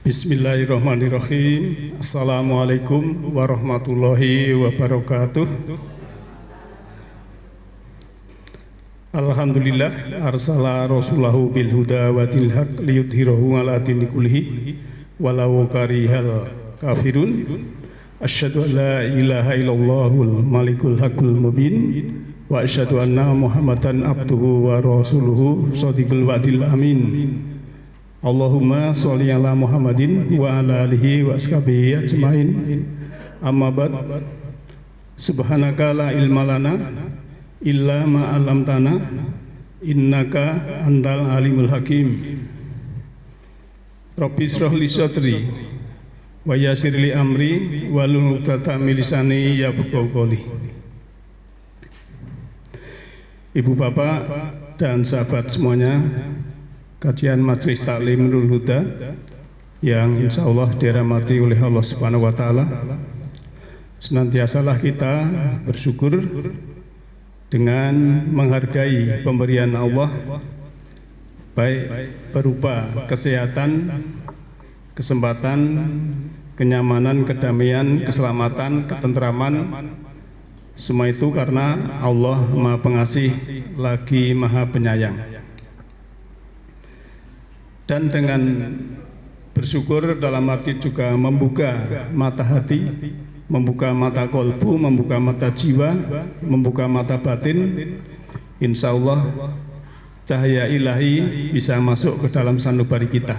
Bismillahirrahmanirrahim. Assalamualaikum warahmatullahi wabarakatuh. Alhamdulillah arsala rasulahu bil huda wa dil haq liyudhhirahu ala dini kullihi walau karihal kafirun. Asyhadu an la ilaha illallahul malikul haqqul mubin wa asyhadu anna Muhammadan abduhu wa rasuluhu shadiqul wa'dil amin. Allahumma sholli ala Muhammadin wa ala alihi wa ashabihi ajmain. Amma ba'd. Subhanaka la ilma lana illa ma 'allamtana innaka antal alimul hakim. Rabbi shrah li sadri wa yassir li amri wahlul 'uqdatam min lisani yafqahu qawli. Ibu bapak dan sahabat semuanya, kajian Majelis Taklim Nurul Huda yang insya Allah dirahmati oleh Allah Subhanahu wa Ta'ala, senantiasalah kita bersyukur dengan menghargai pemberian Allah, baik berupa kesehatan, kesempatan, kenyamanan, kedamaian, keselamatan, ketentraman. Semua itu karena Allah Maha Pengasih lagi Maha Penyayang. Dan dengan bersyukur dalam arti juga membuka mata hati, membuka mata kolbu, membuka mata jiwa, membuka mata batin. Insya Allah cahaya ilahi bisa masuk ke dalam sanubari kita.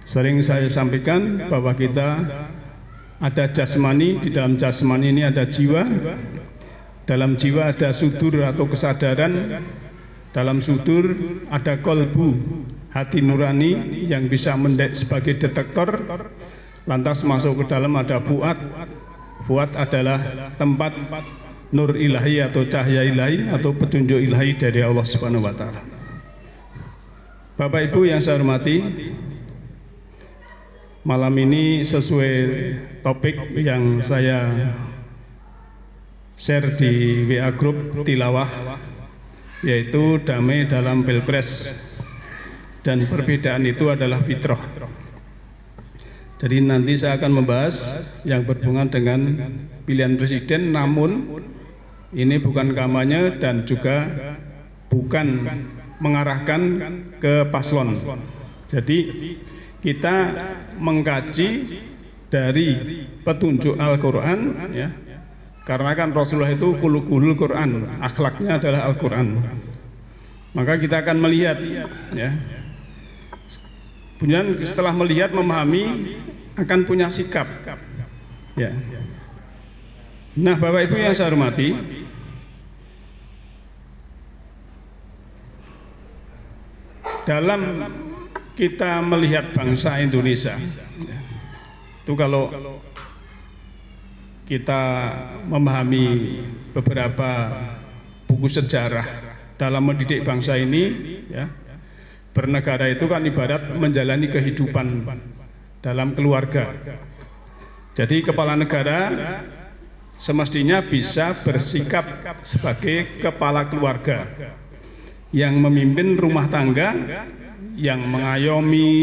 Sering saya sampaikan bahwa kita ada jasmani, di dalam jasmani ini ada jiwa, dalam jiwa ada sudur atau kesadaran, dalam sudur ada kolbu, hati nurani yang bisa sebagai detektor. Lantas masuk ke dalam ada fuad. Fuad adalah tempat nur ilahi atau cahaya ilahi atau petunjuk ilahi dari Allah Subhanahu wa Ta'ala. Bapak Ibu yang saya hormati, malam ini sesuai topik yang saya share di WA Group Tilawah, yaitu damai dalam Pilpres. Dan perbedaan itu adalah fitrah. Jadi nanti saya akan membahas yang berhubungan dengan pilihan presiden, namun ini bukan kampanye dan juga bukan mengarahkan ke paslon. Jadi kita mengkaji dari petunjuk Al-Quran, ya, karena kan Rasulullah itu khuluqul Quran, akhlaknya adalah Al-Quran. Maka kita akan melihat, ya, kemudian setelah melihat, memahami, akan punya sikap. Ya. Nah, Bapak Ibu yang saya hormati, dalam kita melihat bangsa Indonesia, ya, itu kalau kita memahami beberapa buku sejarah dalam mendidik bangsa ini, ya, bernegara itu kan ibarat menjalani kehidupan dalam keluarga. Jadi kepala negara semestinya bisa bersikap sebagai kepala keluarga yang memimpin rumah tangga, yang mengayomi,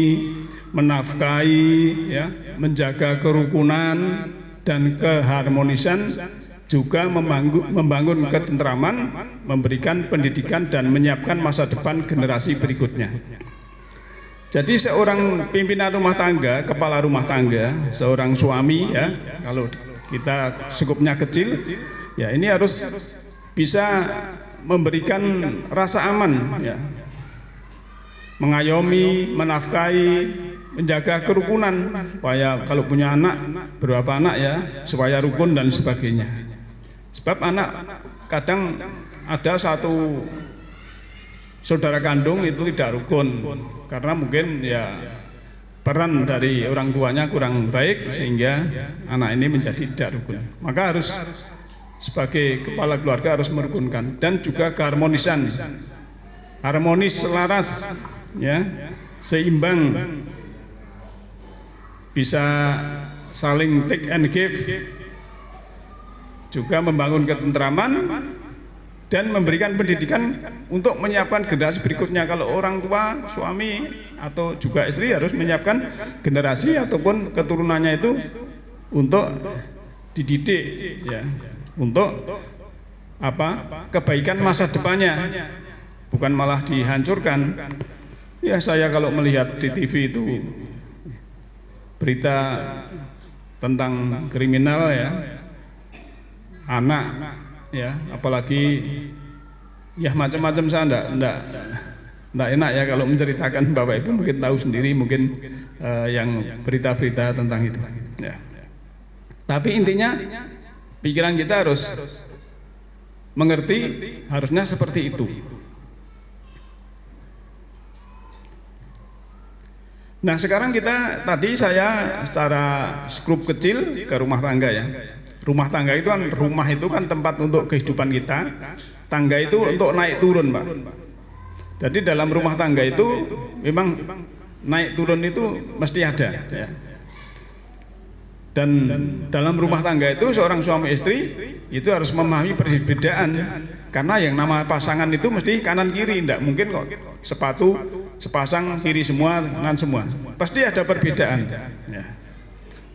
menafkahi, ya, menjaga kerukunan dan keharmonisan, juga membangun ketentraman, memberikan pendidikan dan menyiapkan masa depan generasi berikutnya. Jadi seorang pimpinan rumah tangga, kepala rumah tangga, seorang suami, ya, kalau kita skupnya kecil, ya, ini harus bisa memberikan rasa aman, ya, mengayomi, menafkahi, menjaga kerukunan, supaya kalau punya anak, berapa anak, ya, supaya rukun dan sebagainya. Sebab anak kadang ada satu saudara kandung itu tidak rukun karena mungkin, ya, peran dari orang tuanya kurang baik sehingga anak ini menjadi tidak rukun. Maka harus sebagai kepala keluarga harus merukunkan, dan juga keharmonisan, harmonis, selaras, ya, seimbang, bisa saling take and give, juga membangun ketentraman dan memberikan pendidikan untuk menyiapkan generasi berikutnya. Kalau orang tua, suami atau juga istri harus menyiapkan generasi ataupun keturunannya itu untuk dididik, ya, untuk kebaikan masa depannya, bukan malah dihancurkan. Ya, saya kalau melihat di TV itu berita tentang kriminal, ya, anak, ya, apalagi ya macam-macam. Saya enggak enak ya kalau menceritakan, Bapak Ibu mungkin tahu sendiri, mungkin yang berita-berita tentang itu, ya. Tapi intinya pikiran kita harus mengerti, harusnya seperti itu. Nah, sekarang tadi saya secara skrup kecil ke rumah tangga, ya. Rumah tangga itu kan tempat untuk kehidupan kita. Tangga itu untuk naik turun, Pak. Jadi dalam rumah tangga itu memang naik turun itu mesti ada, ya. Dan dalam rumah tangga itu seorang suami istri itu harus memahami perbedaan, karena yang nama pasangan itu mesti kanan kiri, tidak mungkin kok sepatu sepasang kiri semua, kanan semua, pasti ada perbedaan, ya.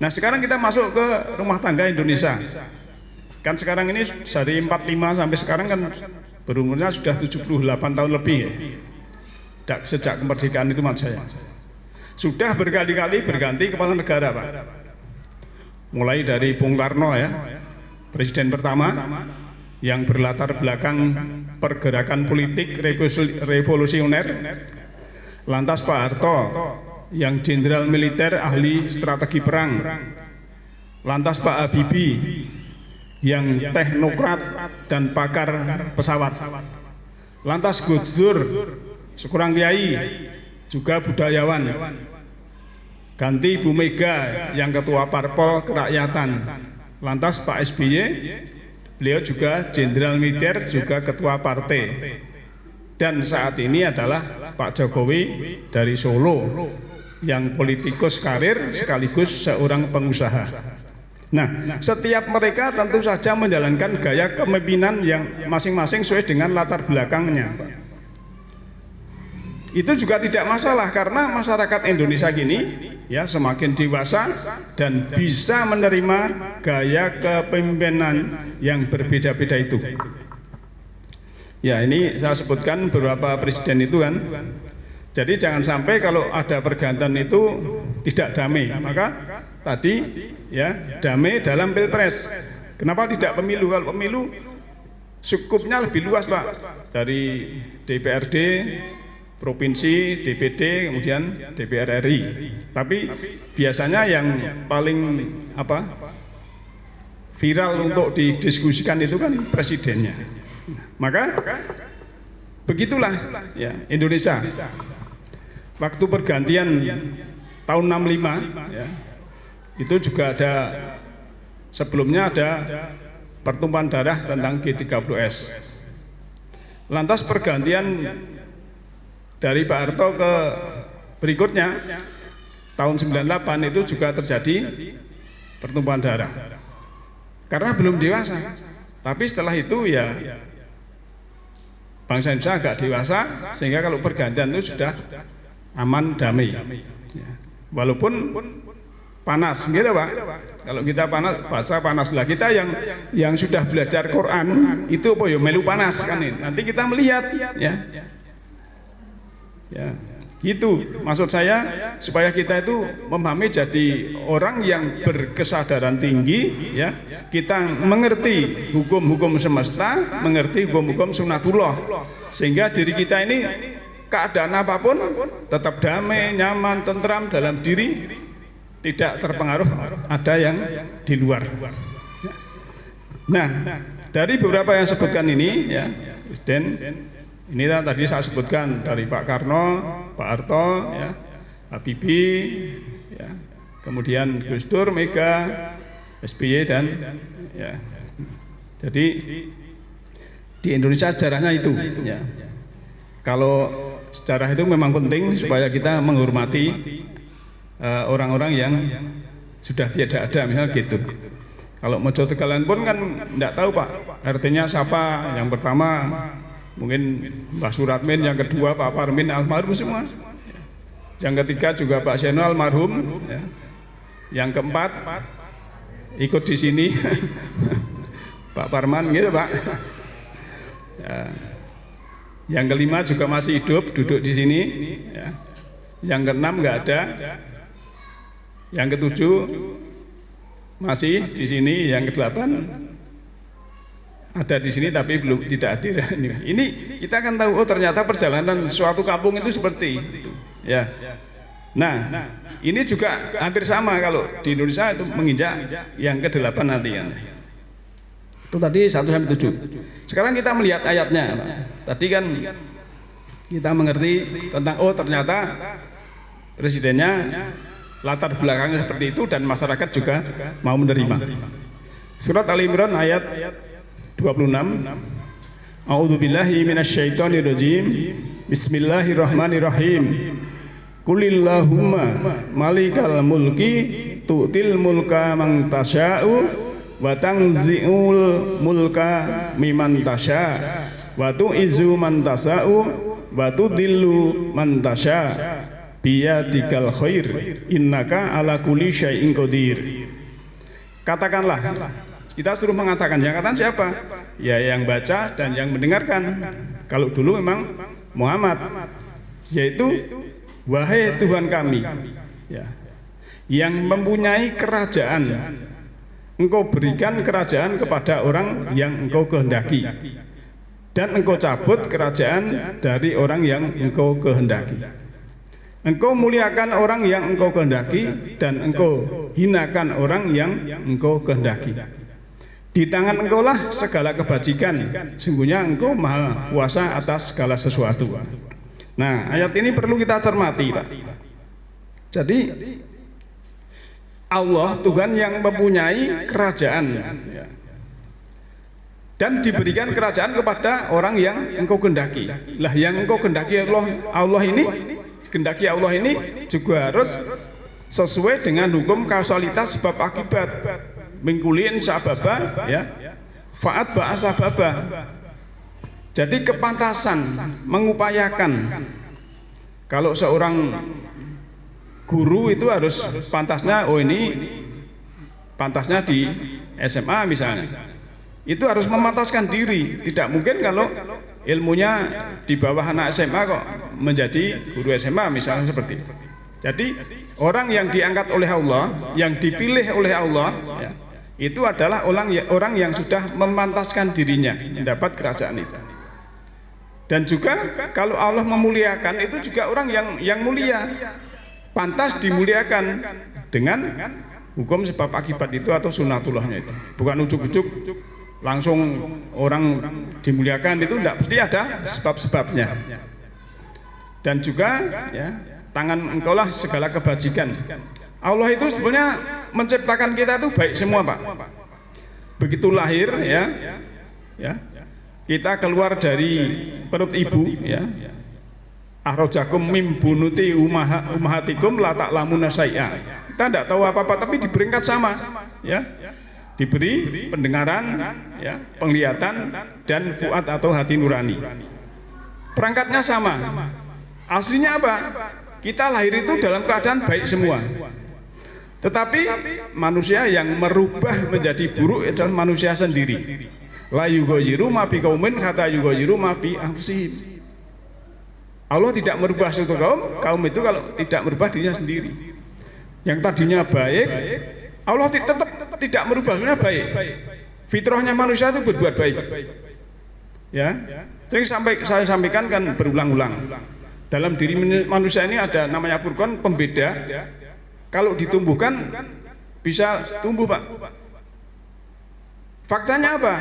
Nah, sekarang kita masuk ke rumah tangga Indonesia. Kan sekarang ini dari 45 sampai sekarang kan berumurnya sudah 78 tahun lebih, ya. Sejak kemerdekaan itu maksud saya. Sudah berkali-kali berganti kepala negara, Pak. Mulai dari Bung Karno, ya, presiden pertama yang berlatar belakang pergerakan politik revolusioner. Lantas Pak Harto yang jenderal militer ahli strategi perang. Lantas Pak Habibie yang teknokrat dan pakar pesawat. Lantas Gus Dur seorang kiai juga budayawan. Ganti Bu Mega yang ketua parpol kerakyatan. Lantas Pak SBY, beliau juga jenderal militer, juga ketua partai. Dan saat ini adalah Pak Jokowi dari Solo yang politikus karir sekaligus seorang pengusaha. Nah, setiap mereka tentu saja menjalankan gaya kepemimpinan yang masing-masing sesuai dengan latar belakangnya. Itu juga tidak masalah, karena masyarakat Indonesia gini, ya, semakin dewasa dan bisa menerima gaya kepemimpinan yang berbeda-beda itu. Ya, ini saya sebutkan beberapa presiden itu kan. Jadi jangan sampai kalau ada pergantian itu tidak damai. Maka tadi, ya, damai dalam pilpres. Kenapa tidak pemilu? Kalau pemilu cukupnya lebih luas, Pak, dari DPRD, provinsi, DPD, kemudian DPR RI. Tapi biasanya yang paling viral untuk didiskusikan itu kan presidennya. Maka begitulah, ya, Indonesia. Waktu pergantian tahun 65, ya, itu juga ada, sebelumnya ada pertumpahan darah tentang G30S. Lantas pergantian dari Pak Harto ke berikutnya tahun 98 itu juga terjadi pertumpahan darah karena belum dewasa. Tapi setelah itu, ya, bangsa Indonesia agak dewasa sehingga kalau pergantian itu sudah aman, damai, ya. Walaupun panas, gitu, Pak. Kalau kita baca panas lah. Kita yang sudah belajar Quran itu apa ya, melu panas kan ini. Nanti kita melihat, ya. Ya, itu maksud saya, supaya kita itu memahami, jadi orang yang berkesadaran tinggi, ya. Kita mengerti hukum-hukum semesta, mengerti hukum-hukum sunatullah, sehingga diri kita ini keadaan apapun tetap damai, nyaman, tentram dalam diri, tidak terpengaruh ada yang di luar. Nah, dari beberapa yang sebutkan ini, ya, Presiden, ini tadi saya sebutkan dari Pak Karno, Pak Harto, ya, Habibie, ya, kemudian Gus Dur, Mega, SBY, dan, ya, jadi di Indonesia sejarahnya itu, ya. Kalau sejarah itu memang penting supaya kita menghormati orang-orang yang sudah tidak ada, misalnya gitu. Kalau Mojo Tegalan pun kan tidak tahu Pak, RT-nya siapa. Yang pertama mungkin Mbah Suratmin, yang kedua Pak Parmin almarhum semua. Yang ketiga juga Pak Seno almarhum. Ya. Yang keempat ikut di sini Pak Parman gitu Pak. Ya. Yang kelima juga masih hidup, duduk di sini. Ya. Yang keenam nggak ada. Yang ketujuh masih di sini, yang kedelapan ada di sini tapi belum tidak hadir. Ini kita akan tahu, oh ternyata perjalanan suatu kampung itu seperti itu. Ya. Nah, ini juga hampir sama kalau di Indonesia itu menginjak yang ke-8 nanti kan. Itu tadi 1 sampai 7. Sekarang kita melihat ayatnya. Tadi kan kita mengerti tentang oh ternyata presidennya latar belakangnya seperti itu dan masyarakat juga mau menerima. Surat Al-Imran ayat 26. A'udzubillahi minasyaitonirrajim. Bismillahirrahmanirrahim. Qulillahumma malikal mulki tu'til mulka man tasya'u wa tanzi'ul mulka miman tasya' wa tu'izzu man tasya'u wa tudillu man tasya' biyadikal khair innaka ala kulli syai'in qadir. Katakanlah, kita suruh mengatakan, yang katakan siapa? Ya yang baca dan yang mendengarkan. Kalau dulu memang Muhammad, yaitu wahai Tuhan kami, ya, yang mempunyai kerajaan, engkau berikan kerajaan kepada orang yang engkau kehendaki, dan engkau cabut kerajaan dari orang yang engkau kehendaki. Engkau muliakan orang yang engkau kehendaki dan engkau hinakan orang yang engkau kehendaki. Di tangan engkau lah segala kebajikan, sungguhnya engkau maha kuasa atas segala sesuatu. Nah, ayat ini perlu kita cermati, Pak. Jadi Allah Tuhan yang mempunyai kerajaan dan diberikan kerajaan kepada orang yang engkau kehendaki. Lah yang engkau kehendaki Allah ini juga harus sesuai dengan hukum kausalitas sebab akibat. Mingkulin sababa, ya, faat ba'asa baba. Jadi kepantasan mengupayakan. Kalau seorang guru itu harus pantasnya, oh ini pantasnya di SMA misalnya. Itu harus memantaskan diri. Tidak mungkin kalau ilmunya di bawah anak SMA kok menjadi guru SMA misalnya seperti itu. Jadi orang yang diangkat oleh Allah, yang dipilih oleh Allah, ya, itu adalah orang yang sudah memantaskan dirinya mendapat kerajaan itu. Dan juga kalau Allah memuliakan itu juga orang yang mulia, pantas dimuliakan dengan hukum sebab akibat itu atau sunatullahnya itu. Bukan ujuk-ujuk langsung orang dimuliakan itu, tidak, pasti ada sebab-sebabnya. Dan juga ya, tangan engkaulah segala kebajikan. Allah itu sebenarnya menciptakan kita itu baik semua, Pak. Begitu lahir ya, kita keluar dari perut ibu, ya, ahrojakum mim bunuti umahatikum la ta'lamuna syai'a. Kita tidak tahu apa-apa tapi diberingkat sama, ya, diberi pendengaran, ya, penglihatan dan fuad atau hati nurani. Perangkatnya sama. Aslinya apa? Kita lahir itu dalam keadaan baik semua. Tetapi manusia yang merubah menjadi buruk adalah manusia sendiri. La yughayyiru ma bi qaumin hatta yughayyiru ma bi anfusihim. Allah tidak merubah suatu kaum itu kalau tidak merubah dirinya sendiri. Yang tadinya baik, Allah tetap tidak merubah, sebenarnya baik. Fitrahnya manusia itu berbuat baik. Ya, sering saya sampaikan kan berulang-ulang. Dalam diri manusia ini ada namanya furqan, pembeda. Kalau ditumbuhkan bisa tumbuh, Pak. Faktanya apa?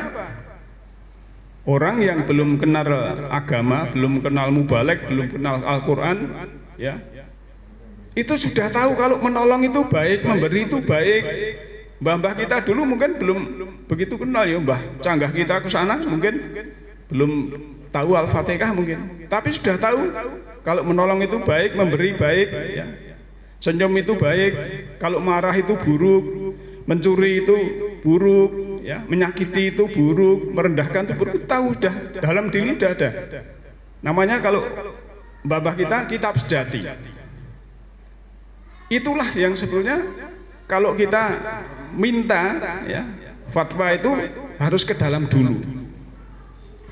Orang yang belum kenal agama, belum kenal mubalek, belum kenal Al-Quran, ya, itu sudah tahu kalau menolong itu baik, memberi itu baik. Mbah-mbah kita dulu mungkin belum begitu kenal, ya, Mbah Canggah kita ke sana mungkin belum tahu Al-Fatihah mungkin, tapi sudah tahu kalau menolong itu baik, memberi baik, ya. Senyum itu baik, kalau marah itu buruk, mencuri itu buruk, ya, menyakiti itu buruk, merendahkan itu buruk, tahu sudah, dalam diri sudah ada. Namanya kalau babah kita kitab sejati. Itulah yang sebetulnya kalau kita minta, ya, fatwa itu harus ke dalam dulu.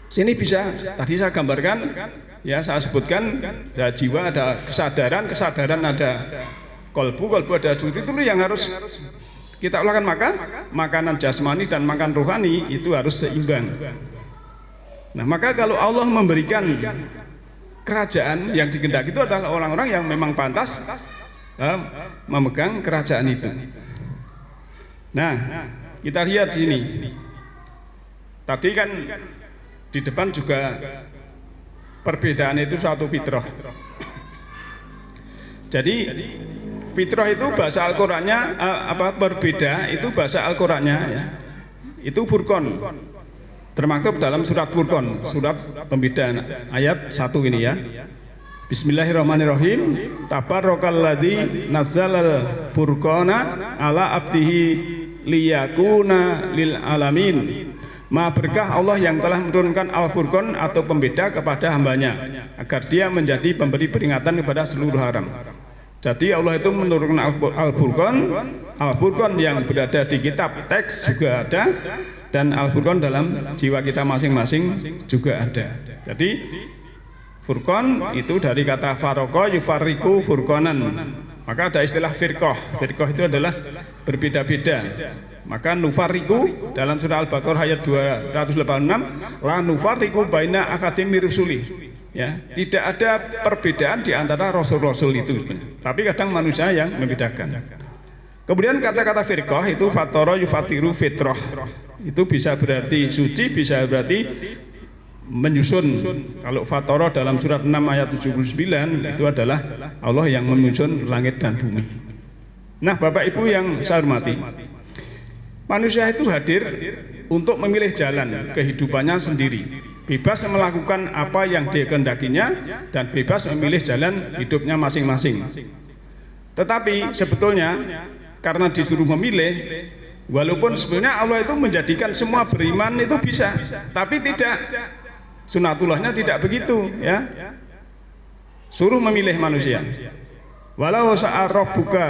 Sini bisa, tadi saya gambarkan, ya, saya sebutkan ada jiwa, ada kesadaran ada kolbu ada juri, itu yang harus kita lakukan. Maka makanan jasmani dan makan rohani itu harus seimbang. Nah, maka kalau Allah memberikan kerajaan, yang dikehendaki itu adalah orang-orang yang memang pantas memegang kerajaan itu. Nah, kita lihat sini. Tadi kan di depan juga perbedaan itu suatu fitrah. Jadi fitrah itu bahasa Al-Qur'annya berbeda, itu bahasa Al-Qur'annya, ya. Itu Furqan. Termaktub dalam surat Furqan, surat pembeda ayat 1 ini, ya. Bismillahirrahmanirrahim. Tabarrokalladzi nazzalal furqana ala abdihi liyakuna lil alamin. Maha berkah Allah yang telah menurunkan Al-Furqan atau pembeda kepada hambanya, agar dia menjadi pemberi peringatan kepada seluruh haram. Jadi Allah itu menurunkan Al-Furqan yang berada di kitab teks juga ada, dan Al-Furqan dalam jiwa kita masing-masing juga ada. Jadi Furqan itu dari kata faroko yufarriku furqanan. Maka ada istilah firqah. Firqah itu adalah berbeda-beda. Maka nufarriku dalam surah Al-Baqarah ayat 286, la nufarriku baina akademi rusuli. Ya, tidak ada perbedaan di antara rasul-rasul itu sebenarnya. Tapi kadang manusia yang membedakan. Kemudian kata-kata firqah itu fatara yufatiru fitrah. Itu bisa berarti suci, bisa berarti menyusun. Kalau fatara dalam surat 6 ayat 79 itu adalah Allah yang menyusun langit dan bumi. Nah, Bapak Ibu yang saya hormati, manusia itu hadir untuk memilih jalan kehidupannya sendiri, bebas melakukan apa yang dikehendakinya dan bebas memilih jalan hidupnya masing-masing. Tetapi sebetulnya karena disuruh memilih, walaupun sebenarnya Allah itu menjadikan semua beriman itu bisa, tapi tidak, sunatullahnya tidak begitu, ya. Suruh memilih manusia. Walau sa'arabbuka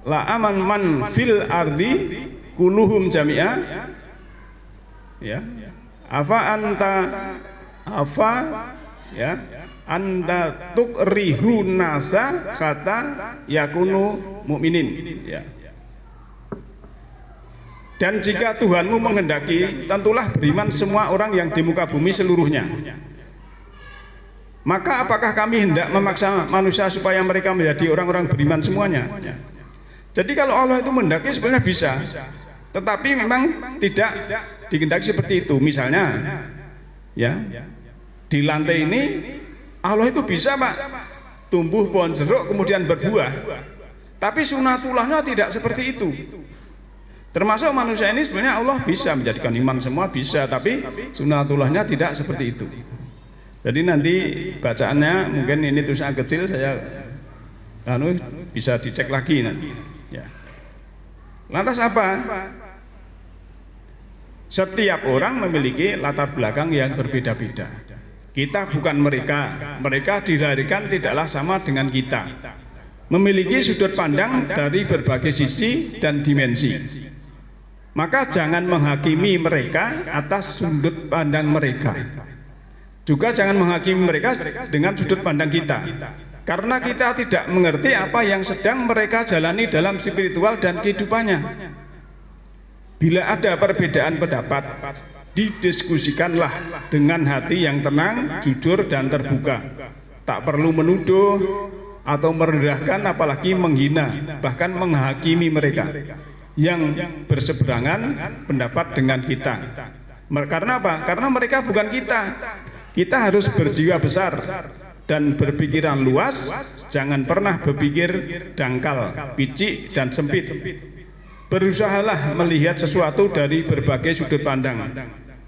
la aman man fil ardi kuluhum jami'a, ya, anda tukrihu nasa kata yakunu mu'minin, ya. Dan jika Tuhanmu menghendaki, tentulah beriman semua orang yang di muka bumi seluruhnya. Maka apakah kami hendak memaksa manusia supaya mereka menjadi orang-orang beriman semuanya? Jadi kalau Allah itu menghendaki sebenarnya bisa, tetapi memang tidak dikehendaki seperti itu. Misalnya, ya, di lantai ini Allah itu bisa, Pak, tumbuh pohon jeruk kemudian berbuah, tapi sunatullahnya tidak seperti itu. Termasuk manusia ini sebenarnya Allah bisa menjadikan iman semua, bisa, tapi sunatullahnya tidak seperti itu. Jadi nanti bacaannya mungkin ini tulisan kecil, saya bisa dicek lagi nanti, ya. Lantas apa? Setiap orang memiliki latar belakang yang berbeda-beda. Kita bukan mereka, mereka dilahirkan tidaklah sama dengan kita, memiliki sudut pandang dari berbagai sisi dan dimensi. Maka jangan menghakimi mereka atas sudut pandang mereka. Juga jangan menghakimi mereka dengan sudut pandang kita, karena kita tidak mengerti apa yang sedang mereka jalani dalam spiritual dan kehidupannya. Bila ada perbedaan pendapat, didiskusikanlah dengan hati yang tenang, jujur dan terbuka. Tak perlu menuduh atau merendahkan, apalagi menghina, bahkan menghakimi mereka yang berseberangan pendapat dengan kita. Karena apa? Karena mereka bukan kita. Kita harus berjiwa besar dan berpikiran luas, jangan pernah berpikir dangkal, picik dan sempit. Berusahalah melihat sesuatu dari berbagai sudut pandang.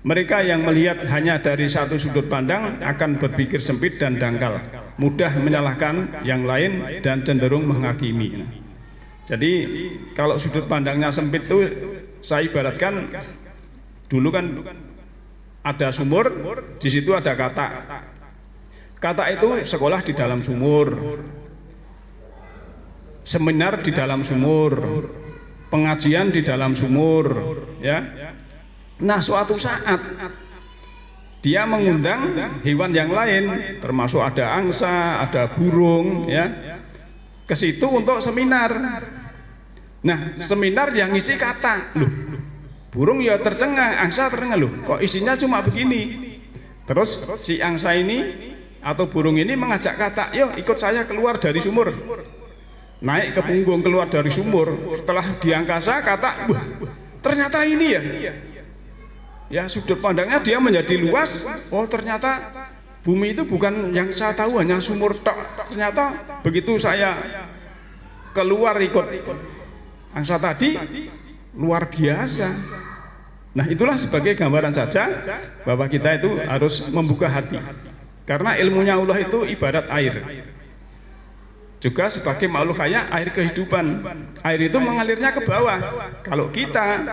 Mereka yang melihat hanya dari satu sudut pandang akan berpikir sempit dan dangkal, mudah menyalahkan yang lain dan cenderung menghakimi. Jadi kalau sudut pandangnya sempit itu saya ibaratkan dulu kan ada sumur, di situ ada katak. Katak itu sekolah di dalam sumur, seminar di dalam sumur, pengajian di dalam sumur, ya. Nah, suatu saat dia mengundang hewan yang lain, termasuk ada angsa, ada burung, ya, ke situ untuk seminar. Nah, seminar yang ngisi katak, loh, burung ya tercengang, angsa tercengang, loh, kok isinya cuma begini. Terus si angsa ini atau burung ini mengajak katak, yuk ikut saya keluar dari sumur. Naik ke punggung keluar dari sumur. Setelah di angkasa katak, wah, ternyata ini ya. Ya, sudut pandangnya dia menjadi luas. Oh, ternyata bumi itu bukan yang saya tahu hanya sumur tok. Ternyata begitu saya keluar ikut angsa tadi, luar biasa. Nah, itulah sebagai gambaran saja bahwa kita itu harus membuka hati. Karena ilmunya Allah itu ibarat air. Juga sebagai makhluk hayat, air kehidupan. Air itu mengalirnya ke bawah. Kalau kita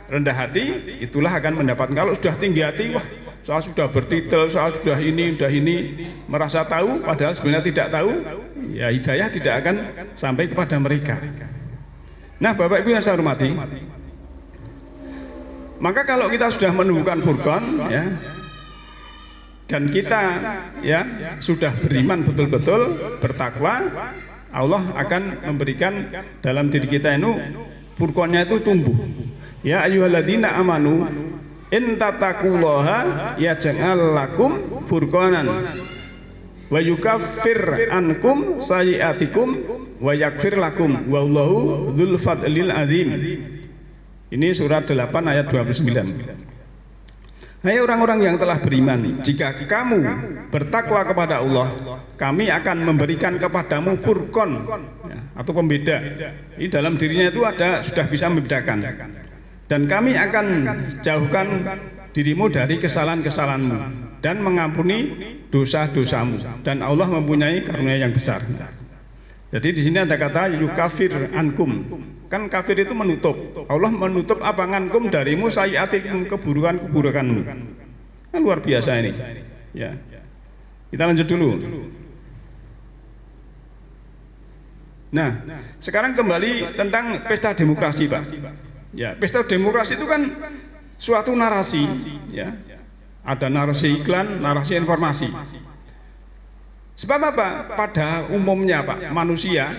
rendah hati, itulah akan mendapatkan. Kalau sudah tinggi hati, wah, saya sudah bertitel, saya sudah ini, merasa tahu, padahal sebenarnya tidak tahu, ya hidayah tidak akan sampai kepada mereka. Nah, Bapak Ibu yang saya hormati, maka kalau kita sudah menemukan furqan, ya, dan kita ya sudah beriman betul-betul, bertakwa, Allah akan memberikan dalam diri kita itu furqannya itu tumbuh. Ya ayyuhalladzina amanu in tattaqullaha yaj'al lakum furqanan wa yukaffir ankum sayiatikum wa yaghfir lakum wallahu dzul fadlil azim. Ini surat 8 ayat 29. Hai orang-orang yang telah beriman, jika kamu bertakwa kepada Allah, kami akan memberikan kepadamu furqan, ya, atau pembeda. Ini dalam dirinya itu ada, sudah bisa membedakan. Dan kami akan jauhkan dirimu dari kesalahan-kesalahanmu dan mengampuni dosa-dosamu. Dan Allah mempunyai karunia yang besar. Jadi di sini ada kata yukafir ankum. Kan kafir itu menutup. Allah menutup abangankum darimu sayiatikum, keburukan-keburukanmu. Kan luar biasa ini. Ya. Kita lanjut dulu. Nah, sekarang kembali tentang pesta demokrasi, Pak. Ya, pesta demokrasi itu kan suatu narasi, ya. Ada narasi iklan, narasi informasi. Sebab apa? Pada umumnya, Pak, manusia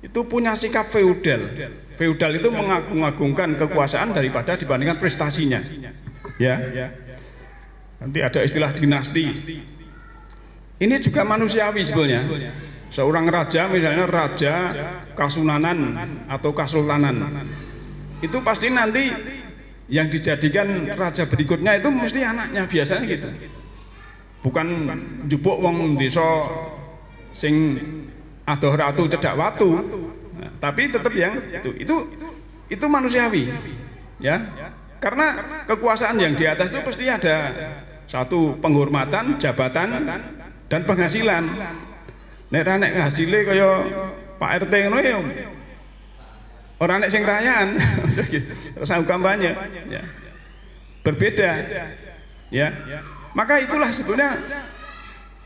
itu punya sikap feudal. Feudal itu mengagung-agungkan kekuasaan daripada dibandingkan prestasinya. Ya. Nanti ada istilah dinasti. Ini juga manusiawi sebenarnya. Seorang raja, misalnya raja Kasunanan atau Kasultanan, itu pasti nanti yang dijadikan raja berikutnya itu mesti anaknya, biasanya gitu. Bukan njupuk wong desa sing adoh ratu cedak watu, nah, tapi tetap yang itu manusiawi, ya. Karena kekuasaan yang di atas itu pasti ada satu penghormatan, jabatan, dan penghasilan. Nek hasilnya kaya Pak RT ngono ya, orang nek sing rayaan, rasa kampanye, ya. Berbeda, ya. Maka itulah sebenarnya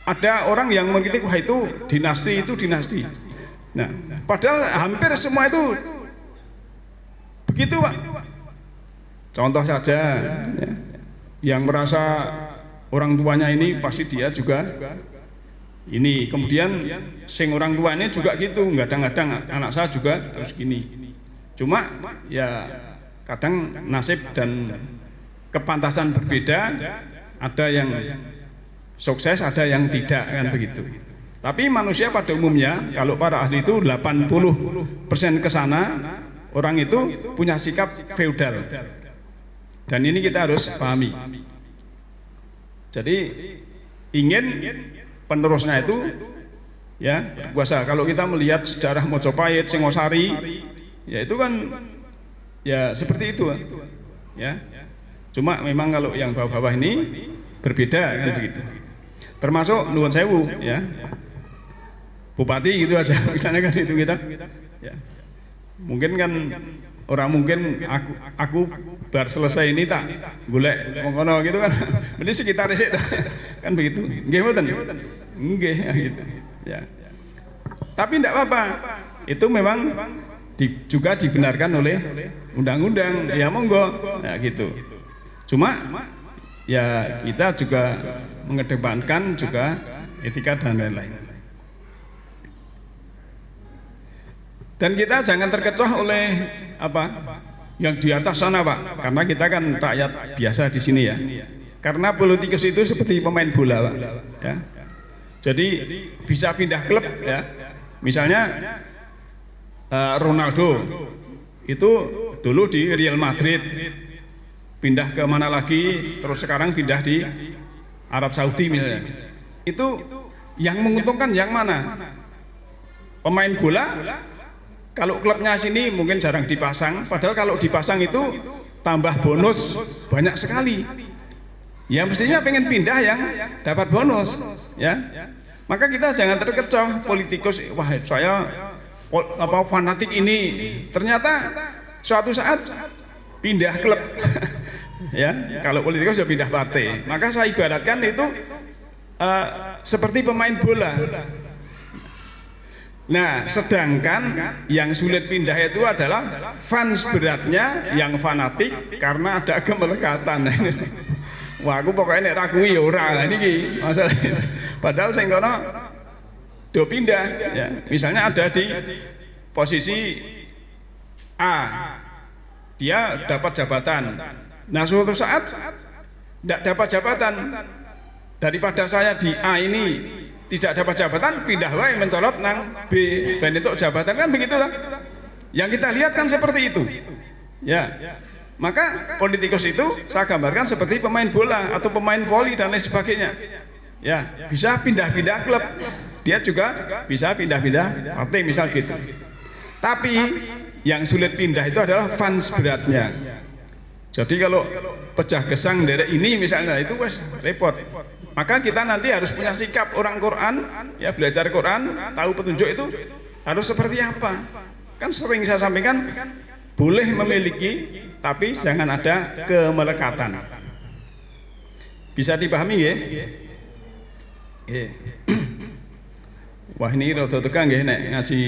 ada orang yang mengkritik, wah itu dinasti. Nah, padahal hampir semua itu begitu, Pak. Contoh saja, ya, yang merasa orang tuanya ini pasti dia juga ini. Kemudian sing orang tua ini juga gitu, kadang-kadang anak saya juga harus gini. Cuma ya kadang nasib dan kepantasan berbeda. Ada yang sukses, ada yang tidak, kan begitu. Tapi manusia pada umumnya, kalau para ahli itu 80% ke sana, orang itu punya sikap feudal. Dan ini kita harus pahami. Jadi ingin penerusnya itu, ya, kuasa. Kalau kita melihat sejarah Mojopahit, Singosari, ya itu kan ya seperti itu, ya. Cuma memang kalau yang bawah-bawah ini berbeda, kan begitu. Termasuk nuwun sewu, ya, bupati gitu aja, misalnya kan itu kita, ya. Mungkin kan Orang mungkin aku bar selesai ini tak golek wong kono gitu kan. Mesti sekitar sik kan begitu. Nggih mboten? Nggih gitu. Ya. Tapi tidak apa-apa. Itu memang juga dibenarkan oleh undang-undang. Ya monggo. Ya gitu. Cuma ya kita juga mengedepankan juga etika dan lain-lain. Dan kita jangan terkecoh oleh apa yang di atas sana, Pak, karena kita kan rakyat biasa di sini ya. Karena politikus itu seperti pemain bola, Pak, ya. Jadi bisa pindah klub ya. Misalnya Ronaldo itu dulu di Real Madrid, pindah ke mana lagi, terus sekarang pindah di Arab Saudi misalnya. Itu yang menguntungkan yang mana? Pemain bola. Kalau klubnya sini mungkin jarang dipasang, padahal kalau dipasang itu tambah bonus banyak sekali. Ya mestinya pengen pindah yang dapat bonus, ya. Maka kita jangan terkecoh politikus, wah saya fanatik ini, ternyata suatu saat pindah klub. Ya, kalau politikus ya pindah partai. Maka saya ibaratkan itu seperti pemain bola. Nah, sedangkan yang sulit pindah itu adalah fans beratnya yang fanatik karena ada kemelekatan. Wah, aku pokoknya nek rakui ya ora niki masalah itu. Padahal sing kono do pindah ya. Misalnya ada di posisi A. Dia dapat jabatan. Nah, suatu saat tidak dapat jabatan. Daripada saya di A ini tidak dapat jabatan, pindah wae mencolot nang B dan itu jabatan, kan begitulah. Yang kita lihat kan seperti itu. Ya. Maka politikus itu saya gambarkan seperti pemain bola atau pemain voli dan lain sebagainya. Ya, bisa pindah-pindah klub. Dia juga bisa pindah-pindah partai misal gitu. Tapi yang sulit pindah itu adalah fans beratnya. Jadi kalau pecah gesang dari ini misalnya itu wes repot. Maka kita nanti harus punya sikap orang Quran, ya belajar Quran, tahu petunjuk itu harus seperti apa. Kan sering saya sampaikan, boleh memiliki, tapi jangan ada kemelekatan. Bisa dipahami ya? Wah ini rada tegang ya nek ngaji.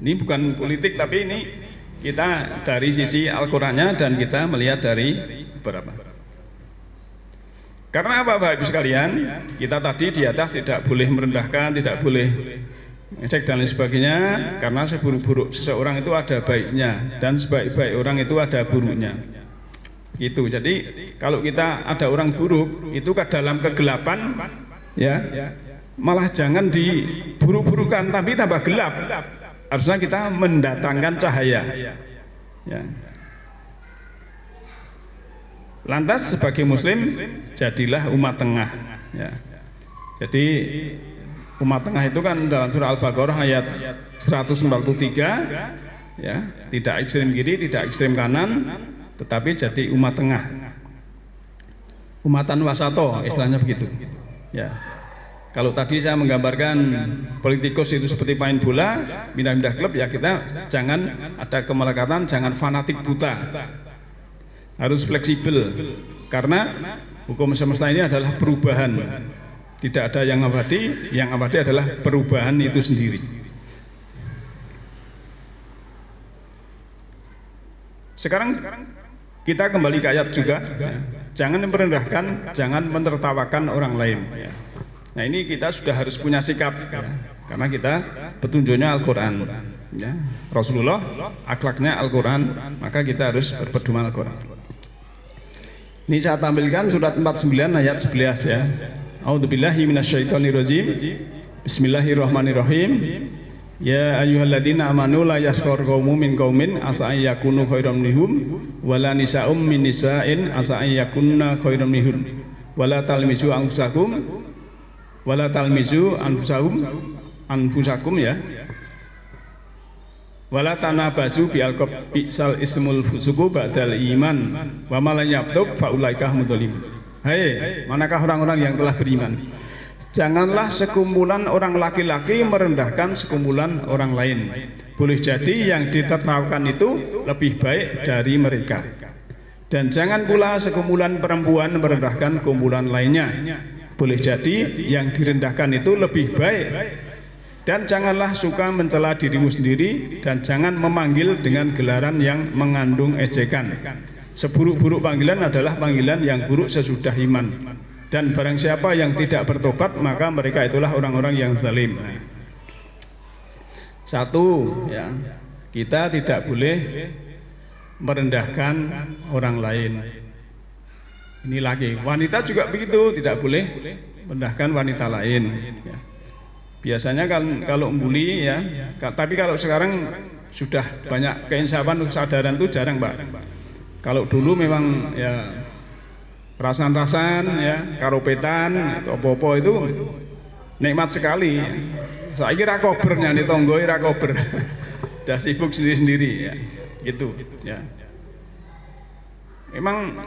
Ini bukan politik tapi ini kita dari sisi Al-Qur'annya dan kita melihat dari beberapa. Karena apa Bapak Ibu sekalian, kita tadi di atas tidak boleh merendahkan, tidak boleh ngecek dan lain sebagainya, karena seburuk-buruk seseorang itu ada baiknya dan sebaik-baik orang itu ada buruknya. Itu. Jadi kalau kita ada orang buruk itu ke dalam kegelapan, ya malah jangan diburuk-burukan, tapi tambah gelap. Harusnya kita mendatangkan cahaya. Ya. Lantas sebagai muslim jadilah umat tengah ya. Jadi umat tengah itu kan dalam surah Al-Baqarah ayat 143 ya, tidak ekstrem kiri, tidak ekstrem kanan, tetapi jadi umat tengah. Umatan wasato istilahnya begitu. Ya. Kalau tadi saya menggambarkan politikus itu seperti main bola, pindah-pindah klub, ya kita jangan ada kemelekatan, jangan fanatik buta. Harus fleksibel karena hukum semesta ini adalah perubahan, tidak ada yang abadi adalah perubahan itu sendiri. Sekarang kita kembali ke ayat juga, jangan merendahkan, jangan menertawakan orang lain. Nah ini kita sudah harus punya sikap karena kita petunjuknya Al-Quran ya. Rasulullah akhlaknya Al-Quran, maka kita harus berpedoman Al-Quran. Ini saya tampilkan surat 49 ayat 11 ya. A'udzubillahi minasyaitonirrajim. Bismillahirrahmanirrahim. Ya ayyuhalladzina amanu la yaskhar qaumun min qaumin asa ay yakunu khairam minhum wala nisa'um min nisa'in asa ay yakunna khairam minhum wala talmizu anfusakum ya. Wala tanabasu bi alqab bisal ismul fusuku ba'dal iman wa man lam yabtub fa ulaika hum dzalimun. Hai, manakah orang-orang yang telah beriman? Janganlah sekumpulan orang laki-laki merendahkan sekumpulan orang lain. Boleh jadi yang ditertawakan itu lebih baik dari mereka. Dan jangan pula sekumpulan perempuan merendahkan kumpulan lainnya. Boleh jadi yang direndahkan itu lebih baik. Dan janganlah suka mencela dirimu sendiri, dan jangan memanggil dengan gelaran yang mengandung ejekan. Seburuk-buruk panggilan adalah panggilan yang buruk sesudah iman. Dan barang siapa yang tidak bertobat, maka mereka itulah orang-orang yang zalim. Satu, ya, kita tidak boleh merendahkan orang lain. Ini lagi, wanita juga begitu, tidak boleh merendahkan wanita lain. Ya. Biasanya kalau membuli, ya, tapi kalau sekarang sudah banyak keinsafan, kesadaran itu jarang, Pak. Kalau dulu memang ya rasan-rasan, ya, karopetan, apa-apa itu nikmat sekali. Saya kira kober nyanyi tonggo, ira kober. Udah sibuk sendiri-sendiri, ya. Itu, ya. Memang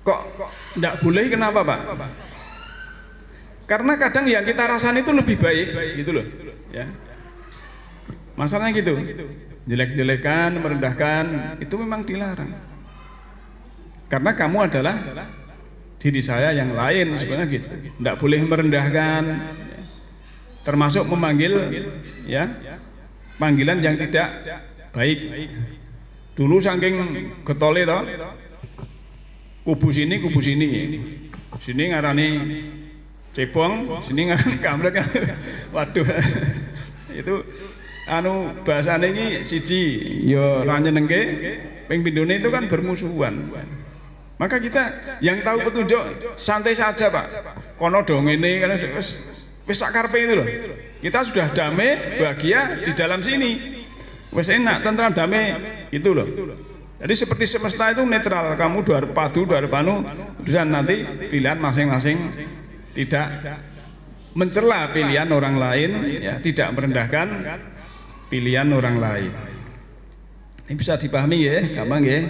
kok tidak boleh, kenapa, Pak? Karena kadang yang kita rasakan itu lebih baik, gitu loh, ya. Masalahnya gitu, jelek-jelekan, merendahkan, itu memang dilarang. Karena kamu adalah diri saya yang lain, sebenarnya gitu. Tidak boleh merendahkan, termasuk memanggil, ya, panggilan yang tidak baik. Dulu saking getole toh, kubu sini, sini ngarani cebong, sini ngarani kamret kan. Waduh, itu bahasane ini siji, yo ra nyenengke, ping pindhone itu kan bermusuhan. Maka kita yang tahu petunjuk santai saja, Pak. Kono dong ini kan wis sakarpe itu loh. Kita sudah damai, bahagia di dalam sini. Wis enak, tentram, damai itu loh. Jadi seperti semesta itu netral. Kamu dua padu, dua panu, urusan nanti pilihan masing-masing, tidak mencela pilihan orang lain, ya, tidak merendahkan pilihan orang lain. Ini bisa dipahami ya, gampang ya.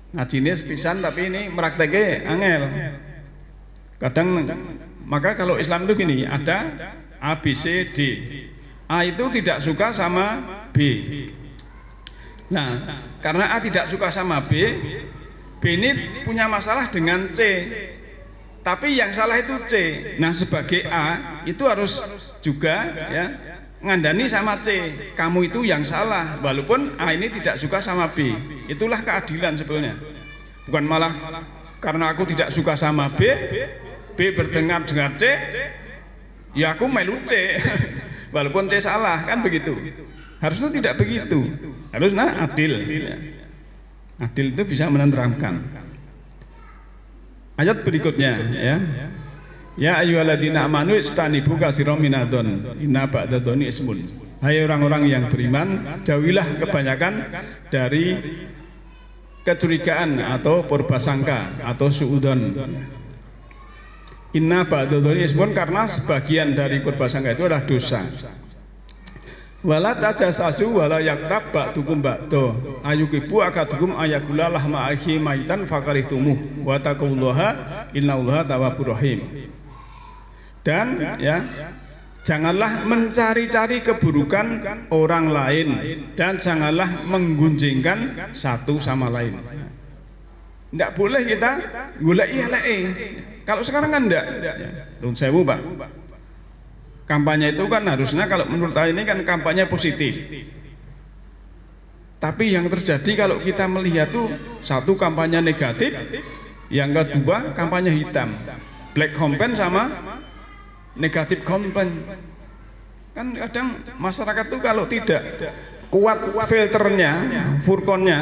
Ngajine sepisan tapi ini merakteknya angel. Kadang maka kalau Islam itu gini, ada A, B, C, D. A itu tidak suka sama B. Nah, karena A tidak suka sama B, B ini punya masalah dengan C. Tapi yang salah itu C. Nah, sebagai A itu harus juga, ya, ngandani sama C. Kamu itu yang salah, walaupun A ini tidak suka sama B. Itulah keadilan sebetulnya. Bukan malah karena aku tidak suka sama B, B berdengar dengan C, ya aku melu C. Walaupun C salah, kan begitu. Harusnya tidak begitu. Harusnya adil. Adil itu bisa menenteramkan. Ayat berikutnya, ya. Ya ayyuhalladzina amanu istanibu katsiran minadh-dhon inna ba'dadh-dhoni ismun. Hai orang-orang yang beriman, jauhilah kebanyakan dari kecurigaan atau purbasangka atau suudzon. Inna ba'dadh-dhoni ismun, karena sebagian dari purbasangka itu adalah dosa. Wala tajassasu wala yaktab ba'dukum ba'do ayukibu akadukum ayakula lahma akhi maitan fakarihtumuh wa taqullaha innallaha tawwabur rahim. Dan, ya, janganlah mencari-cari keburukan orang lain, dan janganlah menggunjingkan satu sama lain. Tidak boleh kita golek-golek. Kalau sekarang kan enggak. Nun sewu, Pak. Kampanye itu kan harusnya, kalau menurut saya ini kan kampanye positif. Tapi yang terjadi kalau kita melihat tuh, satu kampanye negatif, yang kedua kampanye hitam, black campaign sama negatif campaign. Kan kadang masyarakat tuh kalau tidak kuat filternya, furkonnya,